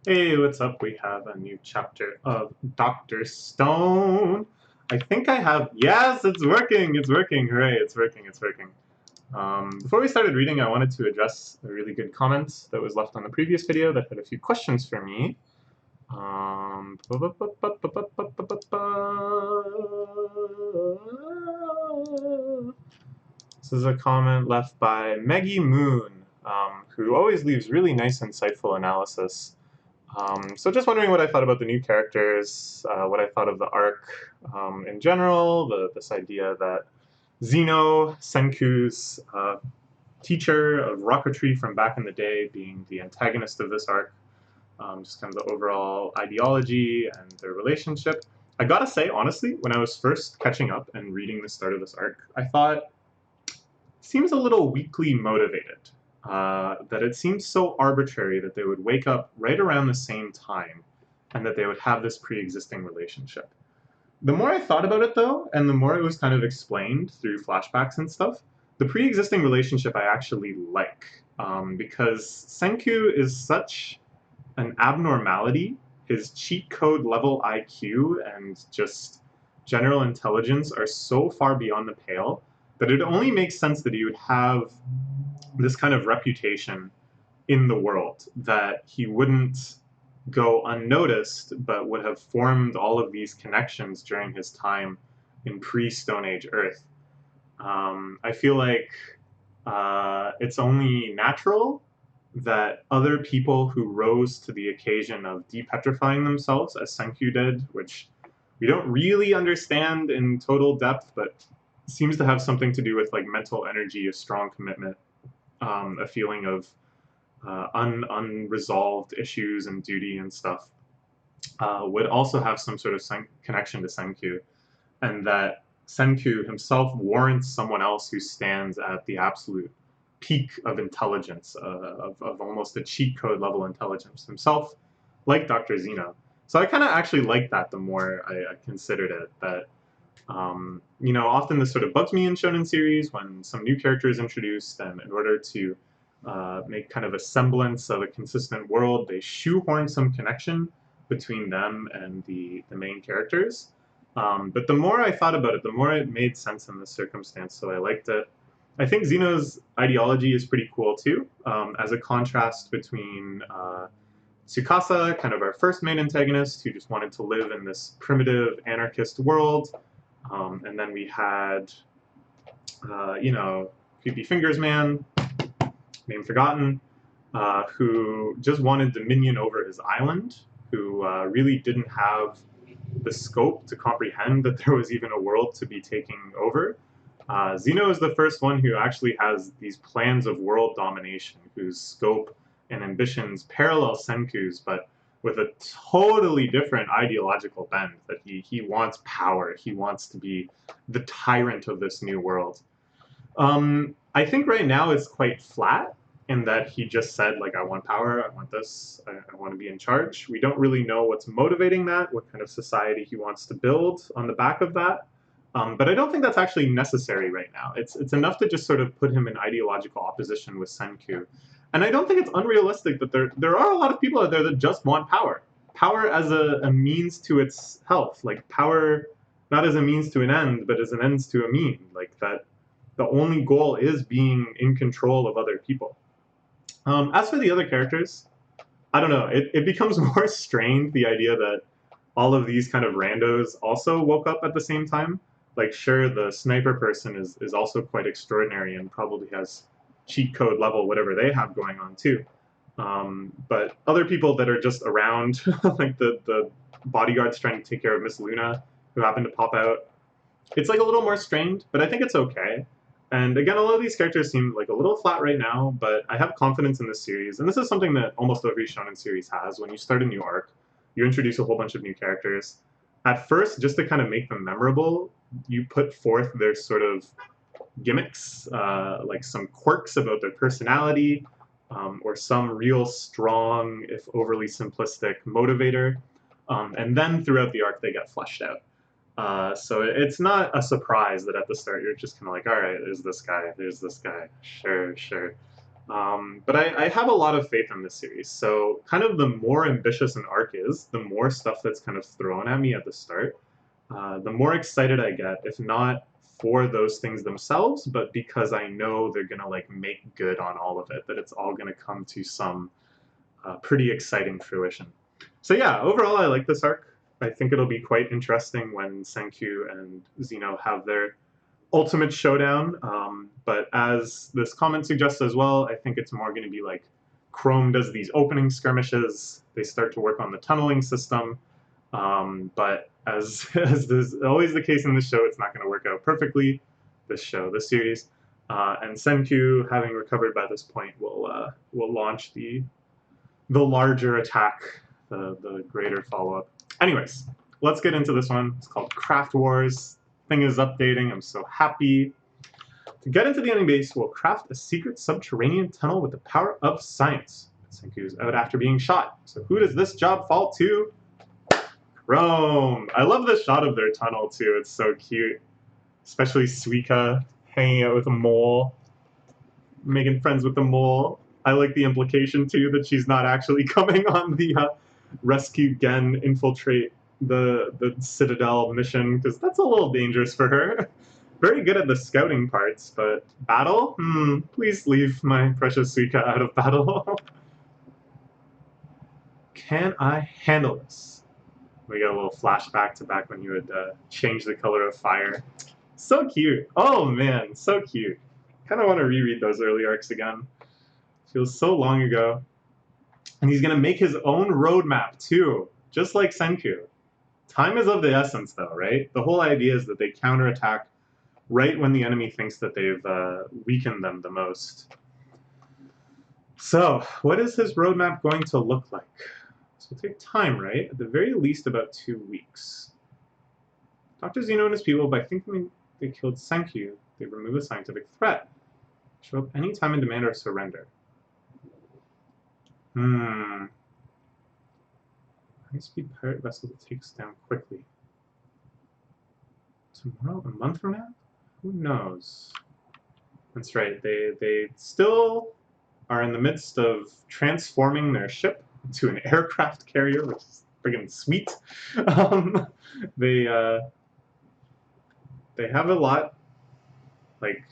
Hey, what's up? We have a new chapter of Dr. Stone. I think I have. Yes, it's working! It's working! Hooray, it's working, it's working. Before we started reading, I wanted to address a really good comment that was left on the previous video that had a few questions for me. This is a comment left by Maggie Moon, who always leaves really nice, insightful analysis. So just wondering what I thought about the new characters, what I thought of the arc in general, this idea that Zeno, Senku's teacher of rocketry from back in the day, being the antagonist of this arc, just kind of the overall ideology and their relationship. I gotta say, honestly, when I was first catching up and reading the start of this arc, I thought, seems a little weakly motivated. That it seems so arbitrary that they would wake up right around the same time and that they would have this pre-existing relationship. The more I thought about it though, and the more it was kind of explained through flashbacks and stuff, the pre-existing relationship I actually like. Because Senku is such an abnormality. His cheat code level IQ and just general intelligence are so far beyond the pale that it only makes sense that he would have this kind of reputation in the world, that he wouldn't go unnoticed, but would have formed all of these connections during his time in pre-Stone Age Earth. I feel like it's only natural that other people who rose to the occasion of depetrifying themselves, as Senku did, which we don't really understand in total depth, but seems to have something to do with like mental energy, a strong commitment, a feeling of unresolved issues and duty and stuff, would also have some sort of connection to Senku, and that Senku himself warrants someone else who stands at the absolute peak of intelligence, of almost a cheat code level intelligence himself, like Dr. Zeno. So I kind of actually like that the more I considered it, that often this sort of bugs me in shonen series when some new character is introduced, and in order to make kind of a semblance of a consistent world, they shoehorn some connection between them and the main characters. But the more I thought about it, the more it made sense in this circumstance, so I liked it. I think Zeno's ideology is pretty cool too, as a contrast between Tsukasa, kind of our first main antagonist, who just wanted to live in this primitive anarchist world, and then we had, Creepy Fingers Man, name forgotten, who just wanted dominion over his island, who really didn't have the scope to comprehend that there was even a world to be taking over. Zeno is the first one who actually has these plans of world domination, whose scope and ambitions parallel Senku's, but with a totally different ideological bend, that he wants power, he wants to be the tyrant of this new world. I think right now it's quite flat in that he just said, like, I want power, I want this, I want to be in charge. We don't really know what's motivating that, what kind of society he wants to build on the back of that. But I don't think that's actually necessary right now. It's enough to just sort of put him in ideological opposition with Senku. And I don't think it's unrealistic that there are a lot of people out there that just want power. Power as a means to its health. Like, power not as a means to an end, but as an ends to a mean. Like, that the only goal is being in control of other people. As for the other characters, I don't know. It becomes more strained, the idea that all of these kind of randos also woke up at the same time. Like, sure, the sniper person is also quite extraordinary and probably has cheat code level whatever they have going on too. But other people that are just around, like the bodyguards trying to take care of Miss Luna, who happen to pop out, it's like a little more strained, but I think it's okay. And again, a lot of these characters seem like a little flat right now, but I have confidence in this series. And this is something that almost every shonen series has. When you start a new arc, you introduce a whole bunch of new characters. At first, just to kind of make them memorable, you put forth their sort of gimmicks, like some quirks about their personality, or some real strong, if overly simplistic, motivator. And then throughout the arc, they get fleshed out. So it's not a surprise that at the start you're just kind of like, all right, there's this guy, sure, sure. But I have a lot of faith in this series. So kind of the more ambitious an arc is, the more stuff that's kind of thrown at me at the start, the more excited I get, if not for those things themselves, but because I know they're gonna like make good on all of it, that it's all gonna come to some pretty exciting fruition. So yeah, overall I like this arc. I think it'll be quite interesting when Senkyu and Zeno have their ultimate showdown. But as this comment suggests as well, I think it's more going to be like Chrome does these opening skirmishes. They start to work on the tunneling system. But as is always the case in this show, it's not going to work out perfectly. This series, and Senkyu, having recovered by this point, will launch the larger attack, the greater follow up. Anyways, let's get into this one. It's called Craft Wars. Thing is updating. I'm so happy. To get into the enemy base, we'll craft a secret subterranean tunnel with the power of science. Senku's out after being shot. So who does this job fall to? Chrome. I love the shot of their tunnel too. It's so cute. Especially Suika hanging out with a mole, making friends with the mole. I like the implication too that she's not actually coming on the rescue Gen infiltrate the Citadel mission, because that's a little dangerous for her. Very good at the scouting parts, but battle? Please leave my precious Suika out of battle. Can I handle this? We got a little flashback to back when you would change the color of fire. So cute. Oh man, so cute. Kind of want to reread those early arcs again. Feels so long ago. And he's going to make his own roadmap too, just like Senku. Time is of the essence though, right? The whole idea is that they counterattack right when the enemy thinks that they've weakened them the most. So, what is his roadmap going to look like? So it'll take time, right? At the very least about 2 weeks. Dr. Zeno and his people, by thinking they killed Senkyu, they remove a scientific threat. Show up any time and demand our surrender. High-speed pirate vessel that takes down quickly. Tomorrow? A month from now? Who knows? That's right. They still are in the midst of transforming their ship into an aircraft carrier, which is friggin' sweet. They have a lot, like,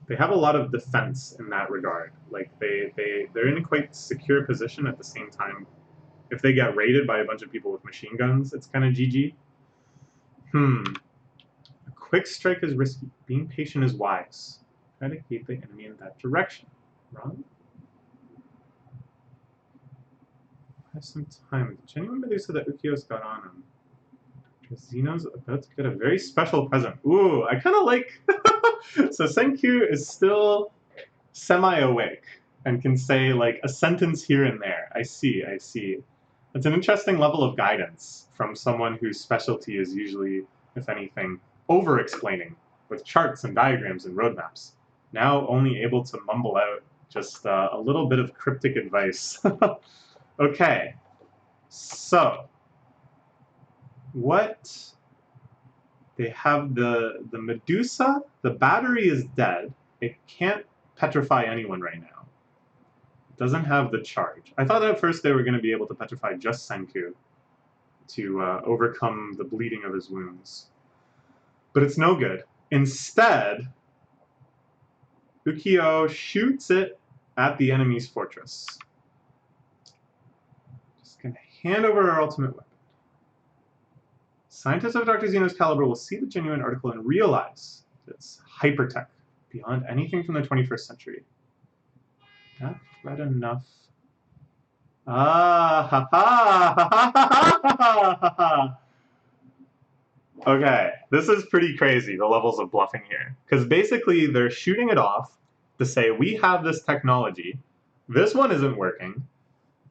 they have a lot of defense in that regard. Like they're in a quite secure position at the same time. If they get raided by a bunch of people with machine guns, it's kind of GG. A quick strike is risky. Being patient is wise. Try to keep the enemy in that direction. Wrong? Have some time. The genuine Medusa that Ukio's got on him. Zeno's about to get a very special present. Ooh, I kind of like... So Senkyu is still semi-awake and can say, like, a sentence here and there. I see. It's an interesting level of guidance from someone whose specialty is usually, if anything, over-explaining with charts and diagrams and roadmaps. Now only able to mumble out just a little bit of cryptic advice. Okay, so what... They have the Medusa. The battery is dead. It can't petrify anyone right now. It doesn't have the charge. I thought at first they were going to be able to petrify just Senku to overcome the bleeding of his wounds. But it's no good. Instead, Ukio shoots it at the enemy's fortress. Just going to hand over our ultimate weapon. Scientists of Dr. Zeno's caliber will see the genuine article and realize that it's hypertech, beyond anything from the 21st century. Not threat enough. Okay, this is pretty crazy, the levels of bluffing here. Because basically they're shooting it off to say, we have this technology, this one isn't working,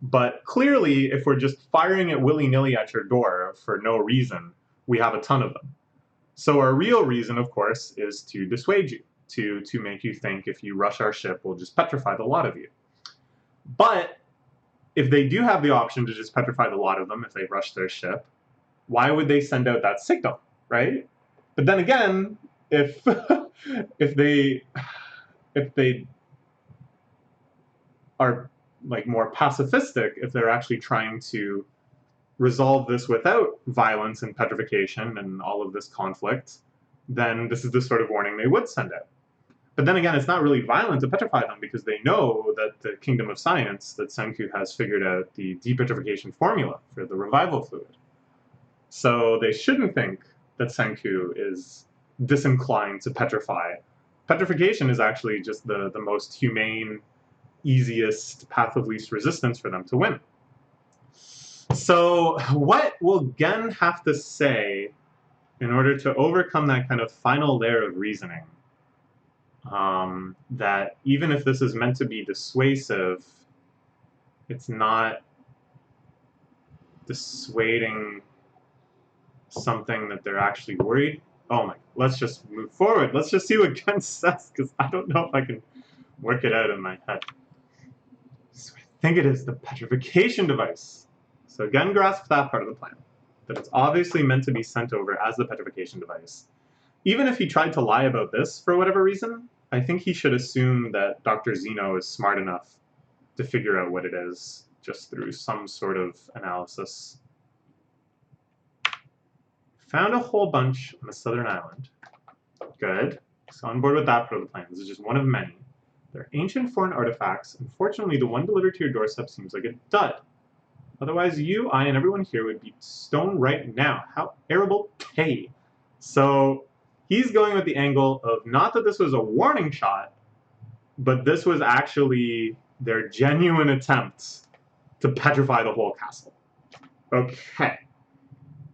but clearly if we're just firing it willy-nilly at your door for no reason, we have a ton of them. So our real reason, of course, is to dissuade you, to make you think if you rush our ship, we'll just petrify the lot of you. But if they do have the option to just petrify the lot of them if they rush their ship, why would they send out that signal, right? But then again, if they are like more pacifistic, if they're actually trying to resolve this without violence and petrification and all of this conflict, then this is the sort of warning they would send out. But then again, it's not really violent to petrify them because they know that the kingdom of science, that Senku has figured out the depetrification formula for the revival fluid. So they shouldn't think that Senku is disinclined to petrify. Petrification is actually just the most humane, easiest path of least resistance for them to win. So what will Gen have to say in order to overcome that kind of final layer of reasoning? That even if this is meant to be dissuasive, it's not dissuading something that they're actually worried. Oh my, let's just move forward. Let's just see what Gen says, because I don't know if I can work it out in my head. So I think it is the petrification device. So Gen grasps that part of the plan, that it's obviously meant to be sent over as the petrification device. Even if he tried to lie about this for whatever reason, I think he should assume that Dr. Zeno is smart enough to figure out what it is just through some sort of analysis. Found a whole bunch on the southern island. Good. So on board with that part of the plan. This is just one of many. They're ancient foreign artifacts. Unfortunately, the one delivered to your doorstep seems like a dud. Otherwise, you, I, and everyone here would be stoned right now. How arable pay. So he's going with the angle of not that this was a warning shot, but this was actually their genuine attempt to petrify the whole castle. Okay.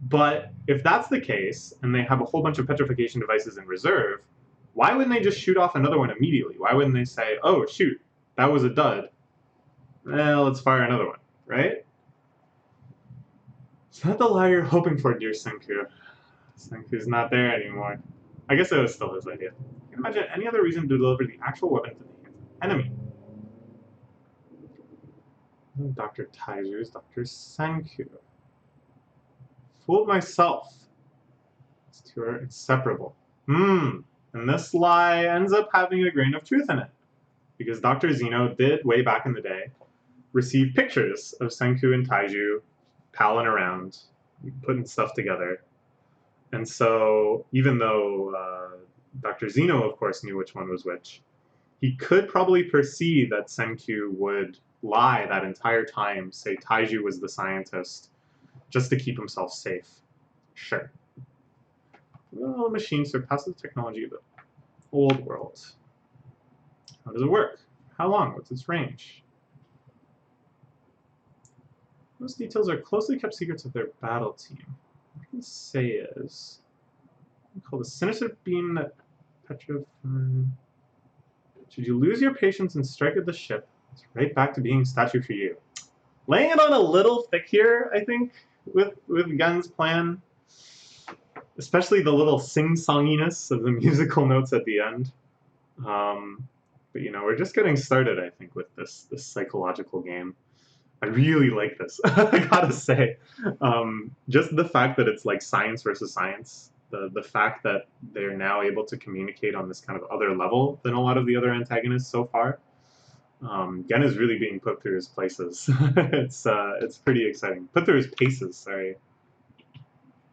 But if that's the case, and they have a whole bunch of petrification devices in reserve, why wouldn't they just shoot off another one immediately? Why wouldn't they say, oh, shoot, that was a dud. Well, let's fire another one, right? It's not the lie you're hoping for, dear Senku. Senku's not there anymore. I guess it was still his idea. You can imagine any other reason to deliver the actual weapon to the hands of the enemy. Dr. Taiju's Dr. Senku. Fooled myself. These two are inseparable. And this lie ends up having a grain of truth in it. Because Dr. Zeno did, way back in the day, receive pictures of Senku and Taiju palling around, putting stuff together. And so, even though Dr. Zeno, of course, knew which one was which, he could probably perceive that Senku would lie that entire time, say Taiju was the scientist, just to keep himself safe. Sure. Well, the machine surpasses the technology of the old world. How does it work? How long? What's its range? Most details are closely kept secrets of their battle team. What I can say is, call the sinister beam that petrifies. Should you lose your patience and strike at the ship, it's right back to being a statue for you. Laying it on a little thick here, I think, with Gen's plan. Especially the little sing-songiness of the musical notes at the end. But you know, we're just getting started, I think, with this psychological game. I really like this, I gotta say. Just the fact that it's like science versus science, the fact that they're now able to communicate on this kind of other level than a lot of the other antagonists so far. Gen is really being put through his places. It's pretty exciting. Put through his paces, sorry.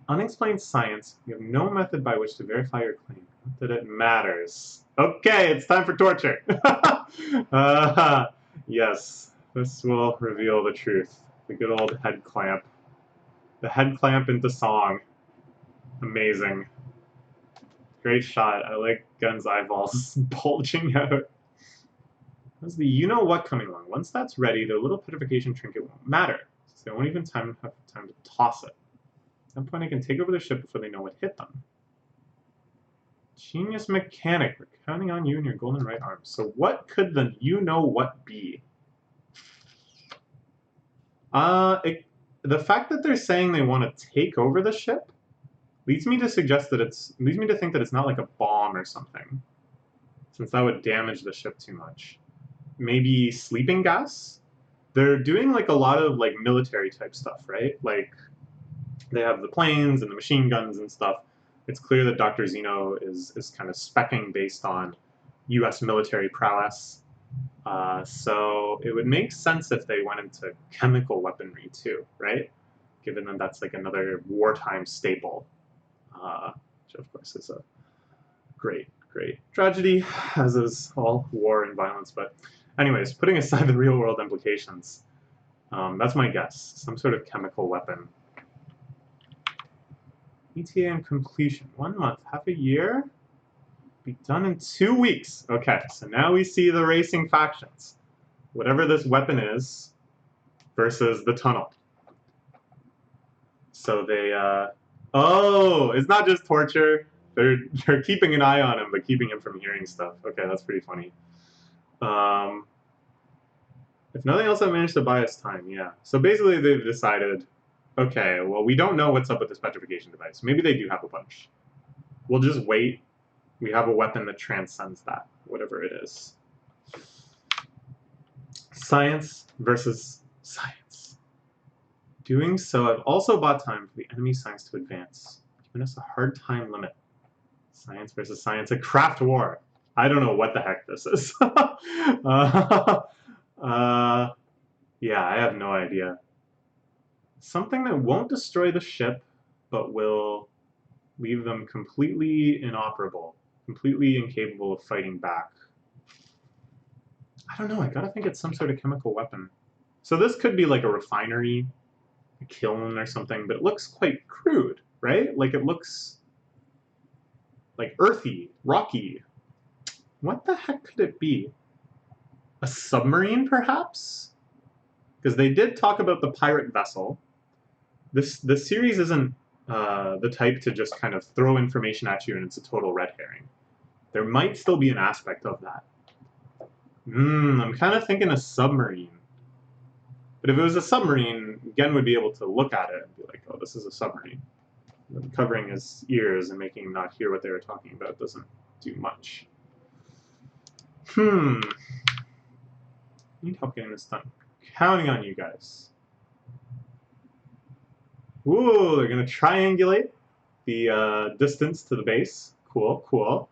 Unexplained science. You have no method by which to verify your claim. Not that it matters. Okay, it's time for torture. Yes, this will reveal the truth. The good old head clamp. The head clamp into song. Amazing. Great shot. I like Gen's eyeballs bulging out. There's the you-know-what coming along. Once that's ready, their little petrification trinket won't matter, since they won't even have time to toss it. At that point, I can take over the ship before they know what hit them. Genius mechanic. We're counting on you and your golden right arm. So what could the you-know-what be? The fact that they're saying they want to take over the ship leads me to suggest that leads me to think that it's not like a bomb or something, since that would damage the ship too much. Maybe sleeping gas? They're doing like a lot of like military type stuff, right? Like they have the planes and the machine guns and stuff. It's clear that Dr. Zeno is kind of speccing based on US military prowess. So it would make sense if they went into chemical weaponry too, right? Given that that's like another wartime staple, which of course is a great, great tragedy, as is all war and violence. But anyways, putting aside the real world implications, that's my guess. Some sort of chemical weapon. ETA and completion. 1 month, half a year? Be done in 2 weeks. Okay, so now we see the racing factions. Whatever this weapon is versus the tunnel. So they, oh, it's not just torture. They're keeping an eye on him, but keeping him from hearing stuff. Okay, that's pretty funny. If nothing else, I managed to buy us time, yeah. So basically they've decided, okay, well, we don't know what's up with this petrification device. Maybe they do have a bunch. We'll just wait. We have a weapon that transcends that, whatever it is. Science versus science. Doing so, I've also bought time for the enemy science to advance, giving us a hard time limit. Science versus science, a craft war. I don't know what the heck this is. Yeah, I have no idea. Something that won't destroy the ship, but will leave them completely inoperable, completely incapable of fighting back. I don't know, I gotta think it's some sort of chemical weapon. So this could be like a refinery, a kiln or something, but it looks quite crude, right? Like it looks like earthy, rocky. What the heck could it be? A submarine, perhaps? Because they did talk about the pirate vessel. The series isn't the type to just kind of throw information at you and it's a total red herring. There might still be an aspect of that. I'm kind of thinking a submarine. But if it was a submarine, Gen would be able to look at it and be like, oh, this is a submarine. But covering his ears and making him not hear what they were talking about doesn't do much. Need help getting this done. Counting on you guys. Ooh, they're going to triangulate the distance to the base. Cool, cool.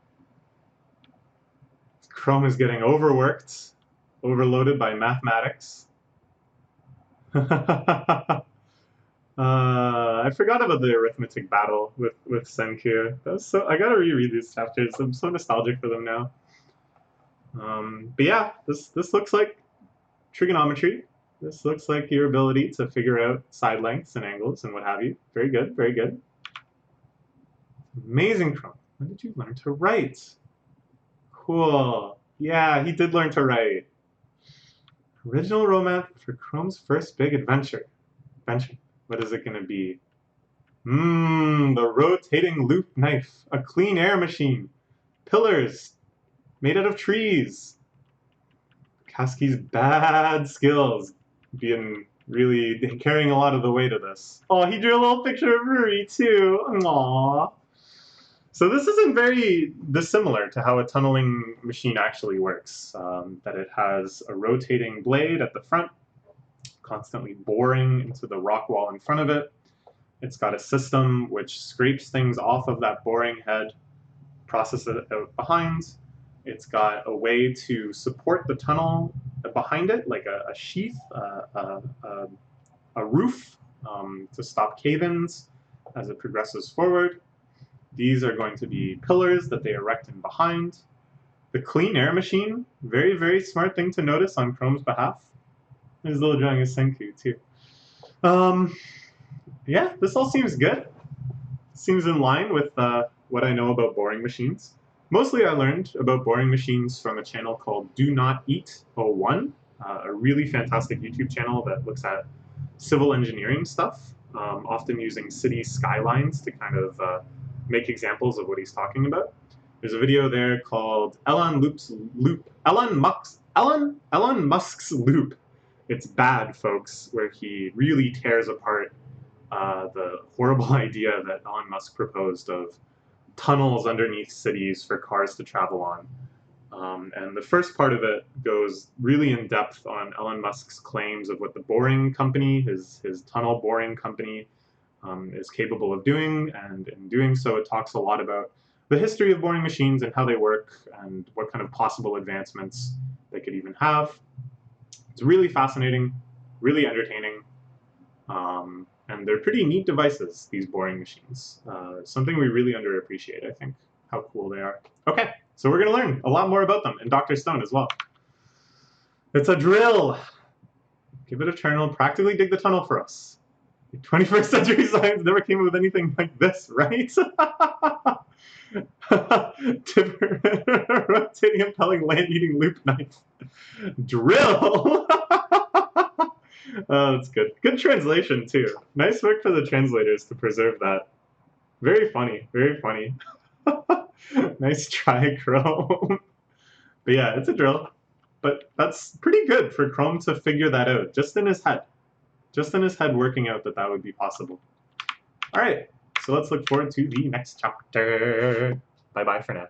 Chrome is getting overworked, overloaded by mathematics. I forgot about the arithmetic battle with Senku. That was so. I gotta reread these chapters. I'm so nostalgic for them now. But yeah, this looks like trigonometry. This looks like your ability to figure out side lengths and angles and what have you. Very good, very good. Amazing, Chrome. When did you learn to write? Cool. Yeah, he did learn to write. Original romance for Chrome's first big adventure. What is it going to be? The rotating loop knife. A clean air machine. Pillars. Made out of trees. Kaski's bad skills. Being really carrying a lot of the weight of this. Oh, he drew a little picture of Ruri too. Aww. So this isn't very dissimilar to how a tunneling machine actually works. That it has a rotating blade at the front, constantly boring into the rock wall in front of it. It's got a system which scrapes things off of that boring head, processes it out behind. It's got a way to support the tunnel behind it, like a sheath, a roof to stop cave-ins as it progresses forward. These are going to be pillars that they erect in behind. The clean air machine, very, very smart thing to notice on Chrome's behalf. There's a little drawing of Senku, too. Yeah, this all seems good. Seems in line with what I know about boring machines. Mostly I learned about boring machines from a channel called Do Not Eat 01, a really fantastic YouTube channel that looks at civil engineering stuff, often using city skylines to kind of make examples of what he's talking about. There's a video there called Elon Musk's Loop. It's bad, folks, where he really tears apart the horrible idea that Elon Musk proposed of tunnels underneath cities for cars to travel on. And the first part of it goes really in depth on Elon Musk's claims of what the boring company, his tunnel boring company, is capable of doing, and in doing so it talks a lot about the history of boring machines and how they work and what kind of possible advancements they could even have. It's really fascinating, really entertaining, and they're pretty neat devices, these boring machines. Something we really underappreciate, I think, how cool they are. Okay, so we're going to learn a lot more about them in Dr. Stone as well. It's a drill. Give it a tunnel, practically dig the tunnel for us. 21st century science never came up with anything like this, right? Rotating, impelling, land-eating loop knife. Drill! Oh, that's good. Good translation, too. Nice work for the translators to preserve that. Very funny, very funny. Nice try, Chrome. But yeah, it's a drill. But that's pretty good for Chrome to figure that out, just in his head. Just in his head working out that that would be possible. All right, so let's look forward to the next chapter. Bye-bye for now.